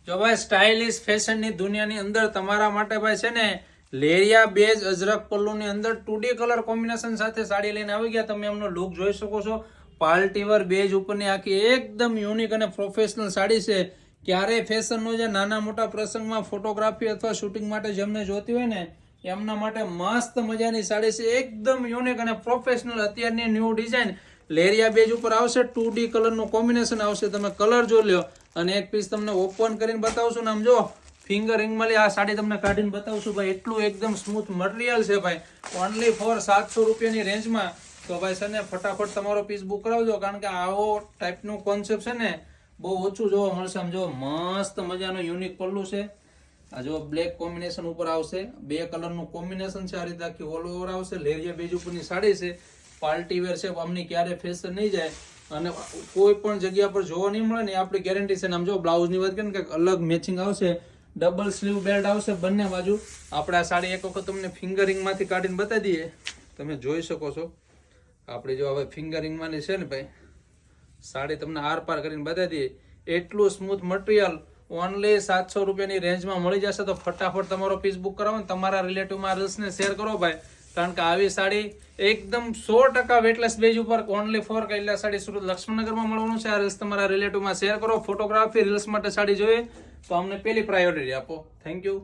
જો ભાઈ સ્ટાઇલિશ ફેશનની દુનિયાની અંદર તમારા માટે ભાઈ છે ને લેરિયા બેજ અજરક પલ્લુની અંદર 2D કલર કોમ્બિનેશન સાથે સાડી લઈને આવી ગયા. તમે એમનો લુક જોઈ શકો છો. પાર્ટીવેર બેજ ઉપરની આખી એકદમ યુનિક અને પ્રોફેશનલ સાડી છે. ક્યારેય ફેશનનો જે નાના મોટા પ્રસંગમાં ફોટોગ્રાફી અથવા શૂટિંગ માટે જેમને જોતી હોય ને એમના માટે મસ્ત મજાની સાડી છે. એકદમ યુનિક અને પ્રોફેશનલ અત્યારની ન્યૂ ડિઝાઇન લેરિયા બેજ ઉપર આવશે. 2D કલરનું કોમ્બિનેશન આવશે. તમે કલર જો લ્યો અને એક પીસ તમને ઓપન કરીને બતાવશું ને આમ જો ફિંગર રિંગમાં આ સાડી તમને કાઢીને બતાવશું ભાઈ. એટલું એકદમ સ્મૂથ મટીરિયલ છે ભાઈ. ઓનલી ફોર 700 રૂપિયાની રેન્જમાં. તો ભાઈ છે ને ફટાફટ તમારો પીસ બુક કરાવજો, કારણ કે આવો ટાઈપનું કોન્સેપ્ટ છે ને બહુ ઓછું જોવા મળશે. આમ જો મસ્ત મજાનું યુનિક પલ્લું છે. આ જો બ્લેક કોમ્બિનેશન ઉપર આવશે. 2 કલરનું કોમ્બિનેશન છે. આ રીતે આખી ઓલ ઓવર આવશે. લેરિયા બેજ ઉપરની સાડી છે. પાર્ટી વેર છે. આમની ક્યારે ફેશન નહીં જાય અને કોઈ પણ જગ્યા પર જોવા નહીં મળે ને આપણી ગેરંટી છે. આમ જો બ્લાઉઝની વાત કરીએ ને કંઈક અલગ મેચિંગ આવશે. ડબલ સ્લીવ બેલ્ટ આવશે બંને બાજુ. આપણે આ સાડી એક વખત તમને ફિંગરિંગમાંથી કાઢીને બતાવી દઈએ. તમે જોઈ શકો છો. આપણી જો હવે ફિંગરિંગમાંની છે ને ભાઈ સાડી તમને આર પાર કરીને બતાવી દઈએ. એટલું સ્મૂથ મટીરિયલ ઓનલી 700 રૂપિયાની રેન્જમાં મળી જશે. તો ફટાફટ તમારો પીસ બુક કરાવો ને તમારા રિલેટિવમાં રીલ્સને શેર કરો ભાઈ. કારણ કે આવી સાડી એકદમ 100% વેટલેસ બેજ ઉપર ઓનલી ફોર કૈલા સાડી સુરત લક્ષ્મણનગરમાં મળવાનું છે. આ રીલ્સ તમારા રિલેટિવમાં શેર કરો. ફોટોગ્રાફી રીલ્સ માટે સાડી જોઈએ તો અમને પહેલી પ્રાયોરિટી આપો. Thank you.